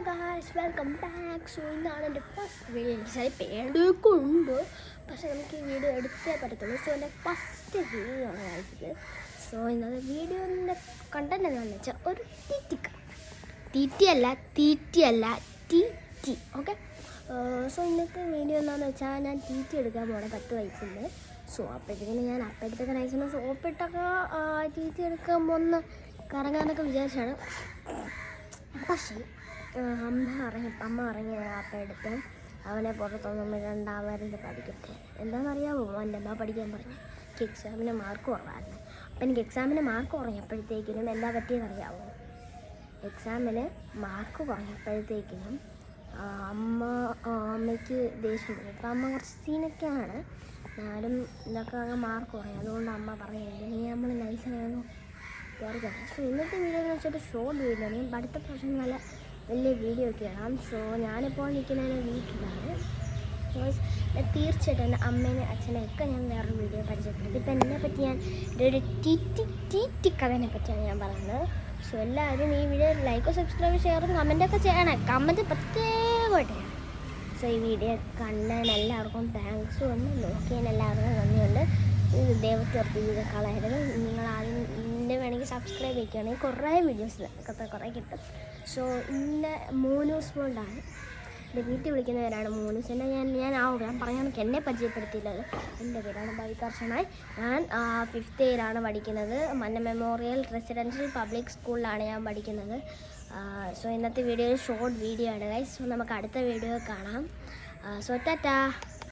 Guys welcome back. So ഇന്നാണ് എൻ്റെ first video. എനിക്ക് പേടിയൊക്കെ ഉണ്ട്, പക്ഷേ നമുക്ക് ഈ വീഡിയോ എടുത്തേ പറ്റത്തുള്ളൂ. സോ എൻ്റെ ഫസ്റ്റ് വീഡിയോ ആണ് ഗായ്സ്. സോ ഇന്നത്തെ വീഡിയോൻ്റെ കണ്ടന്റ് എന്താണെന്ന് വെച്ചാൽ ഒരു തീറ്റിയല്ല ടി ഓക്കെ. സോ ഇന്നത്തെ വീഡിയോ എന്താണെന്ന് വെച്ചാൽ ഞാൻ ടി എടുക്കാൻ പോകണം 10 വയസ്സിൽ. സോ അപ്പോഴത്തേക്കിന് ഞാൻ അയച്ചു സോപ്പിട്ടൊക്കെ ടി എടുക്കാൻ പോകുന്ന കറങ്ങാനൊക്കെ വിചാരിച്ചാണ്. പക്ഷേ അമ്മ ഇറങ്ങി അപ്പം എടുത്ത് അവനെ പുറത്തൊന്നും രണ്ടാമത് പഠിക്കട്ടെ. എന്താണെന്നറിയാമോ, എൻ്റെ അമ്മ പഠിക്കാൻ പറഞ്ഞു. എനിക്ക് എക്സാമിന് മാർക്ക് കുറവായിരുന്നു. അപ്പം എനിക്ക് എക്സാമിന് മാർക്ക് കുറഞ്ഞപ്പോഴത്തേക്കിനും എന്താ പറ്റിയെന്നറിയാമോ, എക്സാമിന് മാർക്ക് കുറഞ്ഞപ്പോഴത്തേക്കിനും അമ്മയ്ക്ക് ദേഷ്യം വരും. അപ്പം അമ്മ കുറച്ച് സീനൊക്കെയാണ്. ഞാനും ഇതൊക്കെ മാർക്ക് കുറയും. അതുകൊണ്ട് അമ്മ പറഞ്ഞു ഇനി നമ്മൾ നൈസായിരുന്നു കയറിക്കണം. സോ ഇന്നത്തെ വീഡിയോ എന്ന് വെച്ചിട്ട് ഷോർട്ട് വീഡിയോ ആണ്. അടുത്ത പ്രാവശ്യം നല്ല വലിയ വീഡിയോ ഒക്കെ ഇടാം. സോ ഞാനിപ്പോൾ നിൽക്കുന്നതിന് വീട്ടിലാണ്. തീർച്ചയായിട്ടും എൻ്റെ അമ്മേനെ അച്ഛനെ ഒക്കെ ഞാൻ വേറൊരു വീഡിയോ പരിചയപ്പെടുത്തി. ഇപ്പം എന്നെ പറ്റി ഞാൻ ഒരു ടി കഥനെ പറ്റിയാണ് ഞാൻ പറയുന്നത്. സോ എല്ലാവരും ഈ വീഡിയോ ലൈക്കും സബ്സ്ക്രൈബ് ഷെയറും കമൻറ്റൊക്കെ ചെയ്യണേ. കമൻറ്റ് പ്രത്യേകമായിട്ട്. സോ ഈ വീഡിയോ കണ്ടാൽ എല്ലാവർക്കും താങ്ക്സ് ഉണ്ട്. നോക്കിയാൽ എല്ലാവർക്കും നന്ദിയുണ്ട്. ഇത് ദൈവത്തോർത്ത് ഇത് കളയരുത്. നിങ്ങൾ ആദ്യം എൻ്റെ വേണമെങ്കിൽ സബ്സ്ക്രൈബ് ചെയ്യുകയാണെങ്കിൽ കുറേ വീഡിയോസ് കുറേ കിട്ടും. സോ ഇന്ന് മൂന്നൂസ് കൊണ്ടാണ് എൻ്റെ വീട്ടിൽ വിളിക്കുന്നവരാണ് മൂന്നൂസ്. ഞാൻ പറയാൻ എന്നെ പരിചയപ്പെടുത്തിയില്ലത്. എൻ്റെ പേരാണ് ബൈകർഷനായി. ഞാൻ 5th ഇയറാണ് പഠിക്കുന്നത്. മന്ന മെമ്മോറിയൽ റെസിഡൻഷ്യൽ പബ്ലിക് സ്കൂളിലാണ് ഞാൻ പഠിക്കുന്നത്. സോ ഇന്നത്തെ വീഡിയോ ഷോർട്ട് വീഡിയോ ആണ് ഗൈസ്. സോ നമുക്ക് അടുത്ത വീഡിയോ കാണാം. സോ ടാറ്റാ.